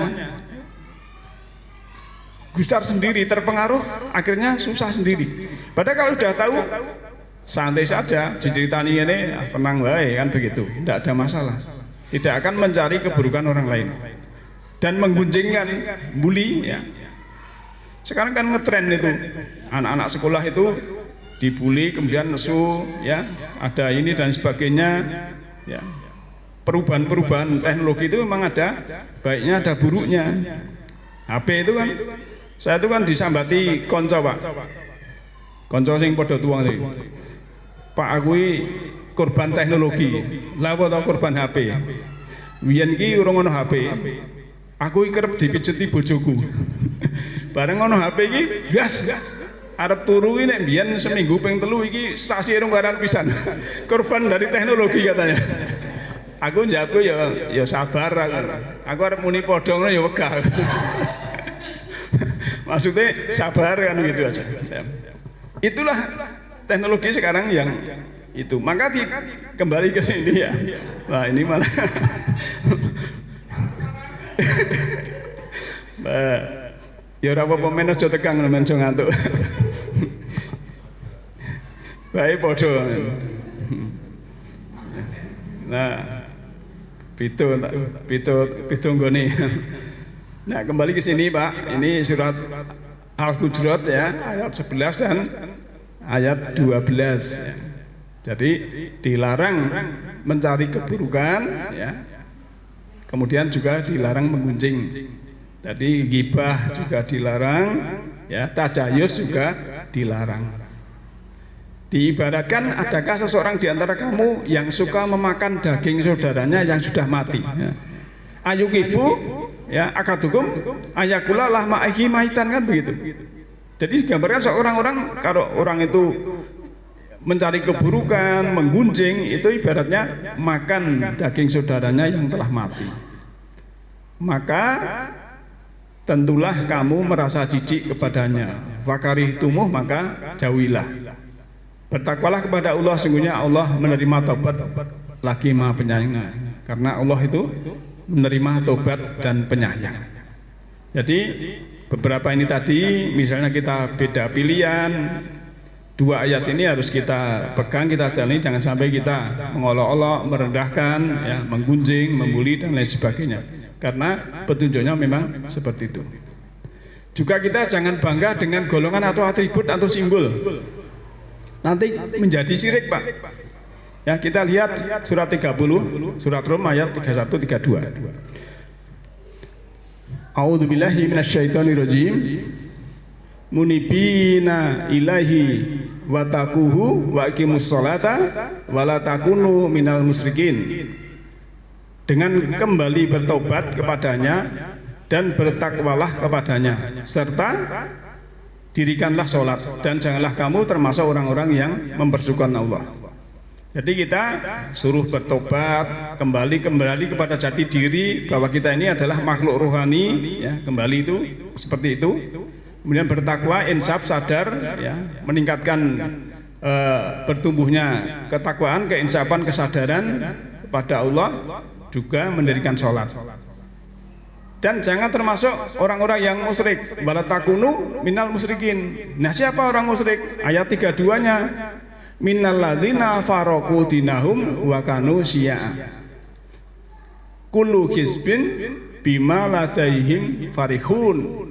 gusar sendiri, terpengaruh, akhirnya susah sendiri. Padahal kalau sudah tahu, santai saja, diceritani ini tenang baik, kan begitu, tidak ada masalah. Tidak akan mencari keburukan orang lain dan menggunjingkan, bully, ya. Sekarang kan ngetren itu, anak-anak sekolah itu dibully, kemudian nesu, ya, ada ini dan sebagainya, ya. Perubahan-perubahan teknologi itu memang ada baiknya, ada buruknya. HP itu kan, saya itu kan disambati konco, Pak, konco sing podo tuang itu. Pak aku korban teknologi, lah apa tau korban HP. Biyen iki urung ono HP. Aku kerep dipijeti bojoku. Bareng ono HP iki, gas. Arep turu iki nek biyen seminggu ping 3 iki sasi urung karan pisan. Korban dari teknologi katanya. Aku njawab ya sabar aku arep muni padha ngono ya wegah. Maksudnya sabar kan gitu aja. Itulah teknologi sekarang yang itu. Maka kembali ke sini ya. Wah, ini malah ya ora apa-apa men aja tekan men aja ngantuk. Baik padha. Nah, pitu nggone. Nah, kembali ke sini Pak. Ini surat Al-Hujurat ya, ayat 11 dan ayat 12 ya. Jadi dilarang mencari keburukan ya. Kemudian juga dilarang menggunjing. Jadi ghibah juga dilarang ya, tajayus juga dilarang. Diibaratkan adakah seseorang di antara kamu yang suka memakan daging saudaranya yang sudah mati ya. Ayu ibu ya akadukum ayakula lahma ahi maitan kan begitu. Jadi digambarkan seorang orang kalau orang itu mencari keburukan, menggunjing itu ibaratnya makan daging saudaranya yang telah mati. Maka tentulah kamu merasa jijik kepadanya. Wakarih tumuh maka jauhilah. Bertakwalah kepada Allah, sungguhnya Allah menerima tobat lagi Maha Penyayang. Karena Allah itu menerima tobat dan penyayang. Jadi beberapa ini tadi misalnya kita beda pilihan, dua ayat ini harus kita pegang, kita jalani, jangan sampai kita mengolok-olok, merendahkan, ya, menggunjing, membuli dan lain sebagainya. Karena petunjuknya memang seperti itu. Juga kita jangan bangga dengan golongan atau atribut atau simbol. Nanti menjadi syirik Pak. Ya, kita lihat surat 30, surat Rum ayat 31 32. A'udzubillahi minasyaitonirrajim. Munibina ilahi wa taquhu wa aqimus sholata wa la takunu minal musyrikin. Dengan kembali bertobat kepadanya dan bertakwalah kepadanya serta dirikanlah sholat dan janganlah kamu termasuk orang-orang yang mempersukukan Allah. Jadi kita suruh bertobat, kembali kepada jati diri bahwa kita ini adalah makhluk rohani, ya, kembali itu seperti itu. Kemudian bertakwa, insaf, sadar, ya, meningkatkan bertumbuhnya ketakwaan, keinsafan, kesadaran kepada Allah, juga mendirikan sholat. Dan jangan termasuk orang-orang yang musyrik. Wala takunu minal musyrikin. Nah, siapa orang musyrik? Ayat 32-nya. Minal ladzina faraqu dinahum wa kanu syi'a. Kullu hizbin bima ladaihim farihun.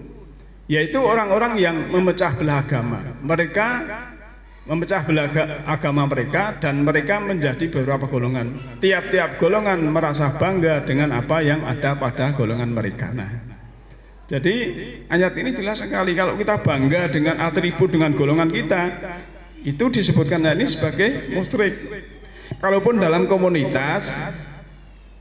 Yaitu orang-orang yang memecah belah agama. Mereka memecah belah agama mereka dan mereka menjadi beberapa golongan. Tiap-tiap golongan merasa bangga dengan apa yang ada pada golongan mereka. Nah, jadi ayat ini jelas sekali kalau kita bangga dengan atribut dengan golongan kita, itu disebutkan ini sebagai musyrik. Kalaupun dalam komunitas,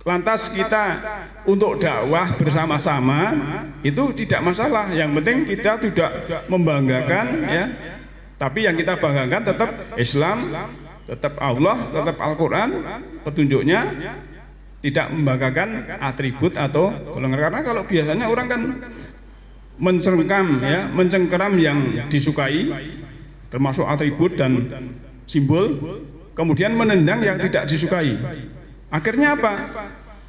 lantas kita untuk dakwah bersama-sama itu tidak masalah. Yang penting kita tidak membanggakan, ya. Tapi yang kita banggakan tetap Islam, tetap Allah, tetap Al-Quran, petunjuknya, tidak membanggakan atribut atau golongan. Karena kalau biasanya orang kan mencengkam, ya, mencengkeram yang disukai, termasuk atribut dan simbol, kemudian menendang yang tidak disukai. Akhirnya apa?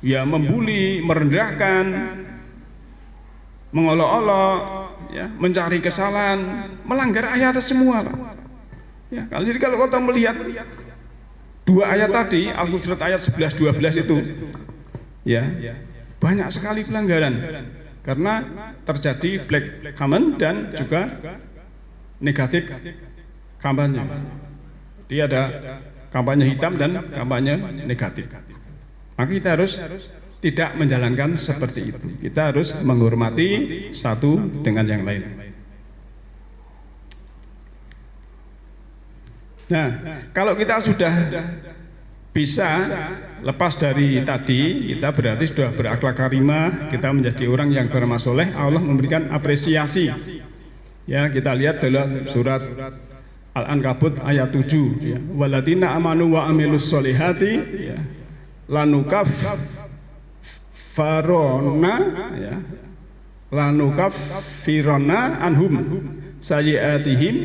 Ya membuli, merendahkan, mengolok-olok, ya, mencari kesalahan, melanggar ayat semua, Pak. Ya, jadi kalau kita melihat dua ayat tadi, Al-Hujurat ayat 11-12 itu, ya, banyak sekali pelanggaran karena terjadi black campaign dan juga negatif kampanye. Jadi ada kampanye hitam dan kampanye negatif. Maka kita harus tidak menjalankan seperti itu. Kita harus menghormati satu dengan yang lain. Nah, kalau kita sudah bisa lepas dari tadi, kita berarti sudah berakhlak karimah, kita menjadi orang yang beramal soleh, Allah memberikan apresiasi. Ya, kita lihat dalam surat Al-Ankabut ayat 7 ya. Waladina amanu wa amilus solihati ya. Lanukaf farona ya. Lanukaf firona anhum sayiatihim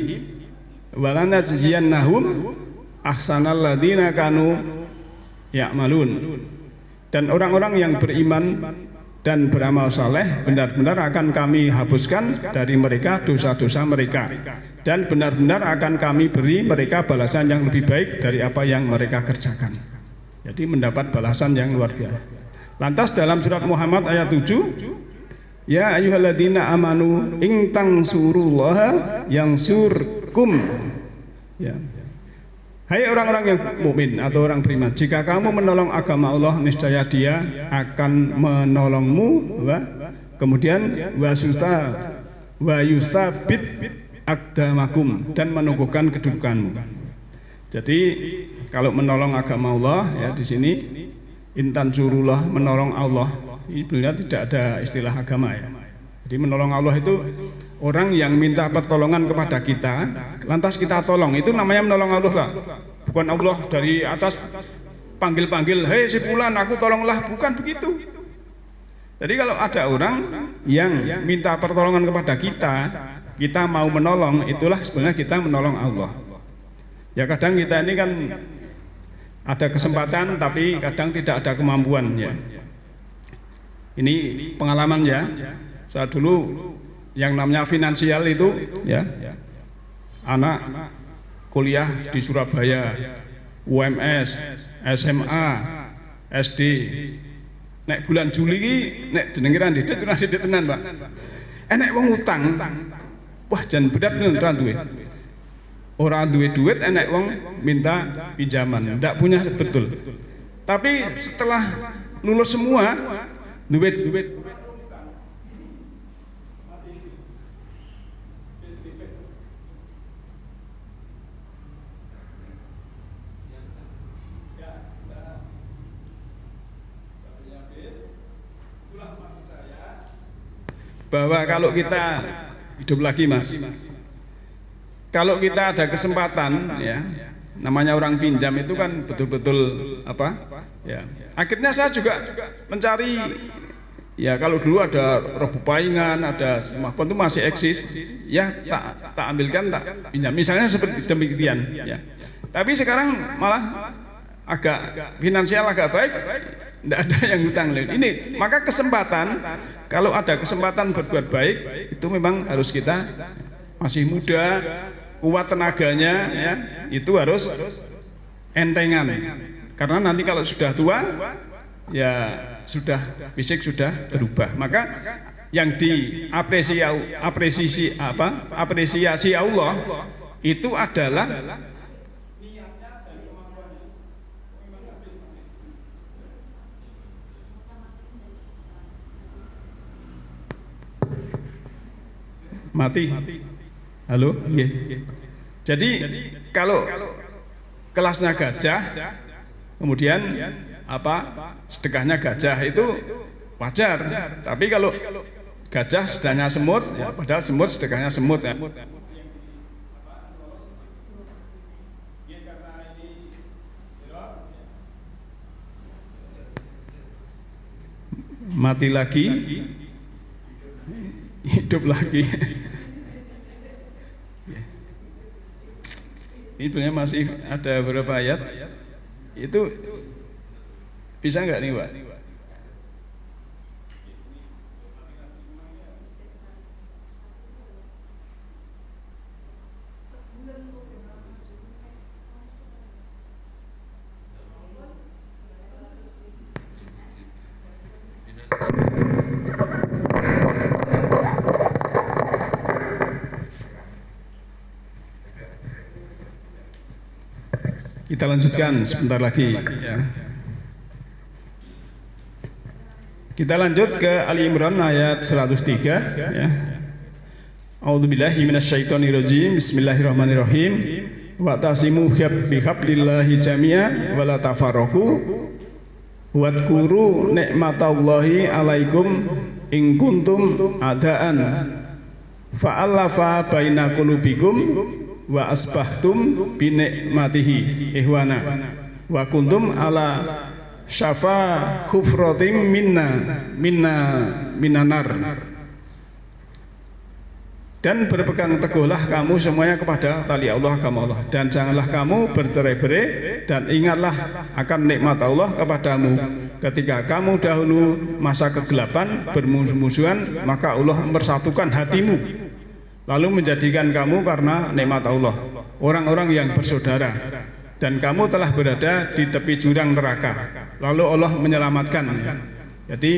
walana jiziyannahum ahsanal ladina kanu ya'malun. Dan orang-orang yang beriman dan beramal saleh benar-benar akan kami hapuskan dari mereka dosa-dosa mereka, dan benar-benar akan kami beri mereka balasan yang lebih baik dari apa yang mereka kerjakan. Jadi mendapat balasan yang luar biasa. Lantas dalam surat Muhammad ayat 7, ya ayyuhalladzina amanu in tansurullaha yansurkum ya. Hai orang-orang yang mukmin atau orang beriman, jika kamu menolong agama Allah, niscaya Dia akan menolongmu. Kemudian wa yustabit aqdamakum, dan menumbuhkan kedudukanmu. Jadi kalau menolong agama Allah ya, di sini intan surullah, menolong Allah. Ini sebenarnya tidak ada istilah agama ya. Jadi menolong Allah itu orang yang minta pertolongan kepada kita, lantas kita tolong, itu namanya menolong Allah lah. Bukan Allah dari atas panggil-panggil, hei si fulan aku tolonglah, bukan begitu. Jadi kalau ada orang yang minta pertolongan kepada kita mau menolong, itulah sebenarnya kita menolong Allah. Ya kadang kita ini kan ada kesempatan tapi kadang tidak ada kemampuan ya. Ini pengalaman ya. Saya dulu yang namanya finansial itu ya, anak kuliah di Surabaya, UMS, SMA, SD, nek bulan Juli ini nek jenengiran di itu nasi tenan Pak. Enek wong utang, wah jan bedat tenan duwe. Orang duwe duit, enek wong minta pinjaman, ndak punya betul. Tapi setelah lulus semua, duit bahwa kalau kita hidup lagi Mas, kalau kita ada kesempatan ya, namanya orang pinjam itu kan betul-betul apa ya, akhirnya saya juga mencari ya, kalau dulu ada robo paingan, ada smartphone itu masih eksis ya, tak ambilkan, tak pinjam misalnya seperti demikian ya. Tapi sekarang malah agak finansial agak baik, tidak ada yang hutang. Ini maka kesempatan, kalau ada kesempatan berbuat baik itu memang harus kita, masih muda, kuat tenaganya ya, itu harus entengan. Karena nanti kalau sudah tua ya sudah fisik sudah berubah. Maka yang apresiasi Allah itu adalah mati. Halo, yeah. Jadi kalau kelasnya gajah, kemudian sedekahnya gajah itu wajar. Tapi kalau gajah sedekahnya semut, ya, padahal semut sedekahnya semut. Ya. Mati lagi, hidup lagi. Ini sebenarnya masih ada beberapa ayat, itu bisa nggak nih Pak? Kita lanjutkan sebentar lagi ya. Kita lanjut ke Ali Imran ayat 103 ya. A'udzubillahi minasyaitonirrajim. Bismillahirrahmanirrahim. Wa'tasimu bihablillahi jami'a wa la tafarraqu wadhkuru nikmatallahi alaikum in kuntum adaan fa'alafa baina qulubikum wa asbahtum bi nikmatihi ihwana wa kuntum ala syafa khufratim minanar. Dan berpegang teguhlah kamu semuanya kepada tali Allah agama Allah, dan janganlah kamu bercerai-berai, dan ingatlah akan nikmat Allah kepadamu ketika kamu dahulu masa kegelapan bermusuh-musuhan, maka Allah mempersatukan hatimu lalu menjadikan kamu karena nikmat Allah orang-orang yang bersaudara, dan kamu telah berada di tepi jurang neraka lalu Allah menyelamatkan. Jadi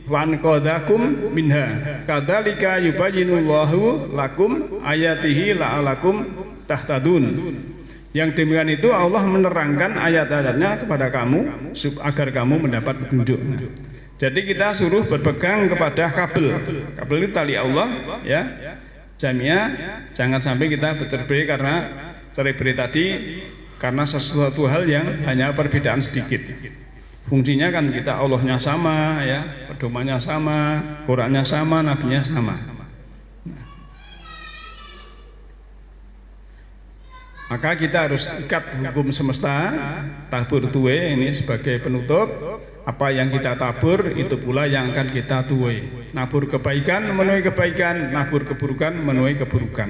wan qadakum minha kadzalika yubayyinullahu lakum ayatihi la'alakum tahtadun. Yang demikian itu Allah menerangkan ayat-ayatnya kepada kamu agar kamu mendapat petunjuk. Jadi kita suruh berpegang kepada kabel. Kabel itu tali Allah ya. Jamiah, jangan sampai kita bercerai karena cerai-berai tadi karena sesuatu hal yang hanya perbedaan sedikit. Fungsinya kan kita Allahnya sama ya, pedomannya sama, Qurannya sama, nabinya sama. Maka kita harus ikat hukum semesta, tabur tuwe ini sebagai penutup. Apa yang kita tabur itu pula yang akan kita tuwe. Nabur kebaikan menuai kebaikan, nabur keburukan menuai keburukan.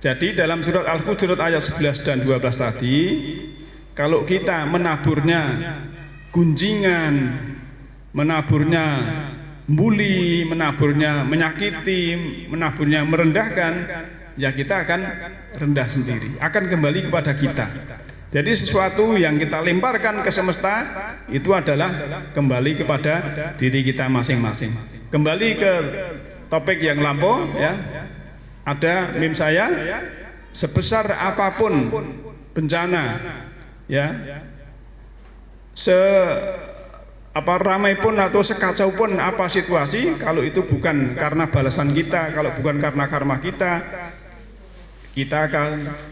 Jadi dalam surat Al-Hujurat ayat 11 dan 12 tadi, kalau kita menaburnya gunjingan, menaburnya bully, menaburnya menyakiti, menaburnya merendahkan, ya kita akan rendah sendiri, akan kembali kepada kita. Jadi sesuatu yang kita lemparkan ke semesta itu adalah kembali kepada diri kita masing-masing. Kembali ke topik yang lampau ya. Ada meme saya, sebesar apapun bencana ya, ramai pun atau sekacau pun apa situasi, kalau itu bukan karena balasan kita, kalau bukan karena karma kita, kita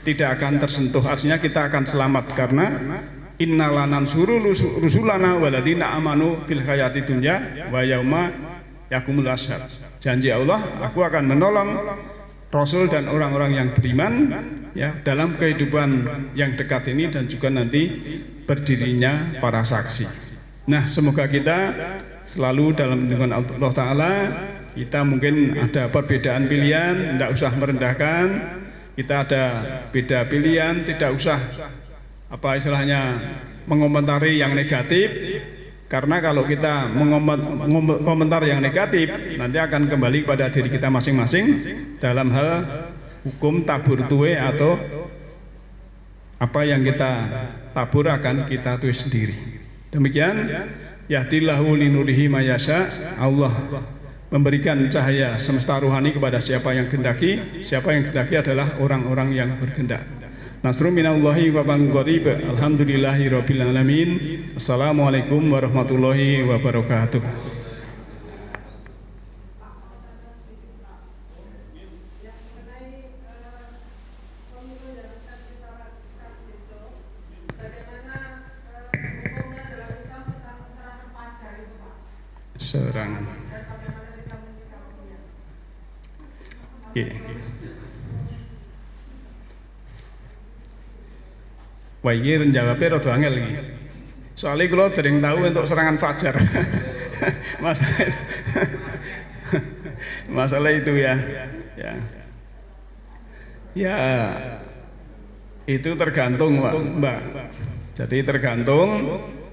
tidak akan tersentuh. Artinya kita akan selamat karena innalanan suruh rusulana waladina amanu fil hayati dunya wa yauma yakumul asyhad. Janji Allah, aku akan menolong Rasul dan orang-orang yang beriman ya dalam kehidupan yang dekat ini dan juga nanti berdirinya para saksi. Nah, semoga kita selalu dalam lindungan Allah Ta'ala. Kita mungkin ada perbedaan pilihan, tidak usah merendahkan. Kita ada beda pilihan, tidak usah apa istilahnya mengomentari yang negatif. Karena kalau kita mengomentar yang negatif, nanti akan kembali pada diri kita masing-masing dalam hal hukum tabur tuwe atau apa yang kita tabur akan kita tulis sendiri. Demikian yahdillahu linurihi mayasya. Allah memberikan cahaya semesta rohani kepada siapa yang kehendaki. Siapa yang kehendaki adalah orang-orang yang berkehendak. Nasrun minallahi wa qarib. Alhamdulillahi rabbil alamin. Assalamualaikum warahmatullahi wabarakatuh. Serangan. Wah, ini jawabnya rada angel iki. Soalnya kalau dereng tahu untuk serangan fajar. Masalah itu ya. Ya, itu tergantung, Mbak. Jadi tergantung.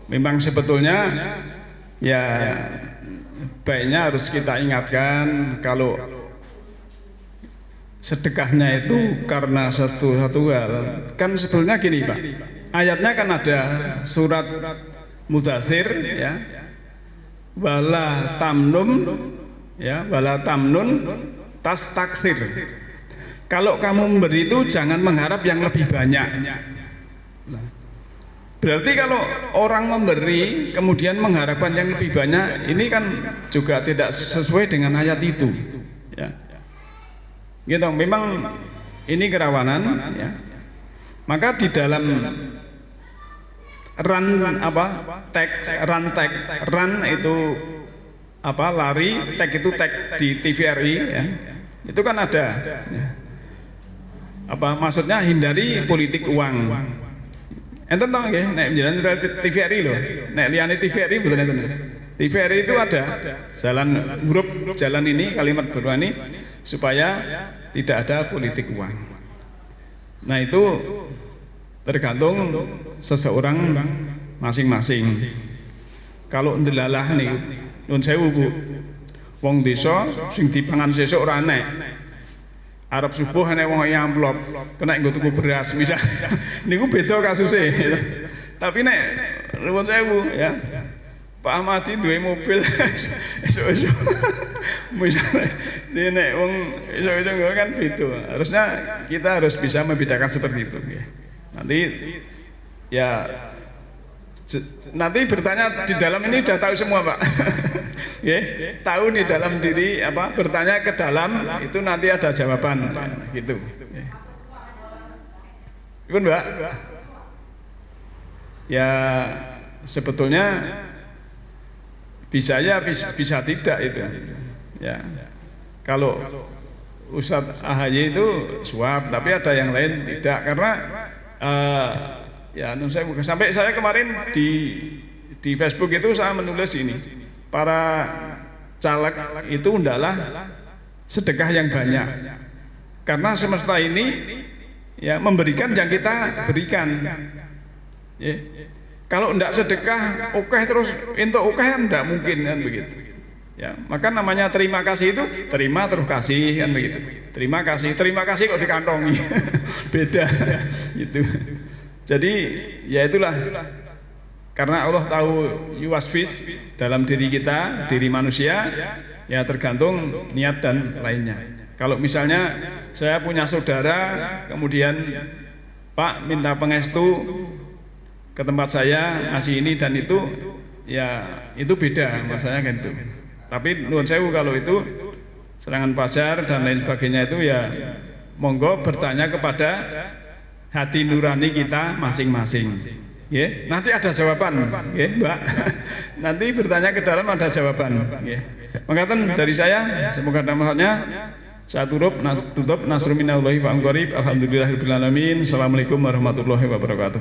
Memang sebetulnya ya baiknya harus kita ingatkan kalau sedekahnya itu karena satu hal. Kan sebetulnya gini Pak, ayatnya kan ada surat Mudatsir ya, wala tamnun ya, wala tamnun tas taksir. Kalau kamu memberi itu jangan mengharap yang lebih banyak. Berarti kalau orang memberi kemudian mengharapkan yang lebih banyak, ini kan juga tidak sesuai dengan ayat itu ya. Gitu, memang ini kerawanan ya. Maka di dalam run itu lari, tag itu tag di TVRI ya. Itu kan ada ya. Maksudnya hindari politik uang. Enten toh nggih, nek jenengan TVRI lho. Nek liyane TVRI mboten enten. TVRI itu ada jalan grup jalan ini kalimat baru ini supaya tidak ada politik uang. Nah itu tergantung seseorang masing-masing. Kalau ndelalah nih, nun sewu Bu, wong desa sing dipangan sesuk ora enek. Arab subuh enek wong amplop, kena nggo tuku beras misal. Niku beda kasuse. Tapi nek nuwun sewu ya. Pak Ahmadi duwe mobil esuk-esuk. Misalnya nek wong esuk-esuk kan beda. Harusnya kita harus bisa membedakan seperti itu ya. Nanti bertanya di dalam ini udah tahu semua Pak. Ya, tahu di dalam diri bertanya ke dalam itu nanti ada jawaban gitu. Ibu Mbak. Ya sebetulnya bisa ya bisa tidak itu. Ya. Kalau Ustadz AHY itu suap, tapi ada yang lain tidak karena sampai saya kemarin di Facebook itu saya menulis ini, para caleg itu hendaklah sedekah yang banyak karena semesta ini ya memberikan yang kita berikan ya. Kalau tidak sedekah terus untuk tidak mungkin kan begitu ya. Maka namanya terima kasih itu terima terus kasih kan begitu. Terima kasih kok dikantongi. Beda gitu. Jadi ya itulah, karena Allah tahu yuwasfis dalam diri kita, diri manusia ya tergantung niat dan lainnya. Kalau misalnya saya punya saudara kemudian Pak minta pengestu ke tempat saya ngasih ini dan itu ya itu beda maksudnya gitu. Tapi nuwun sewu kalau itu serangan pajar dan lain sebagainya itu ya monggo bertanya kepada hati nurani kita masing-masing. Ya, nanti ada jawaban, ya, Mbak. Nanti bertanya ke dalam ada jawaban. Ya. Mengatakan dari saya, semoga manfaatnya. Saya tutup nasruminallahi wa angqarib. Alhamdulillahirabbil alamin. Assalamualaikum warahmatullahi wabarakatuh.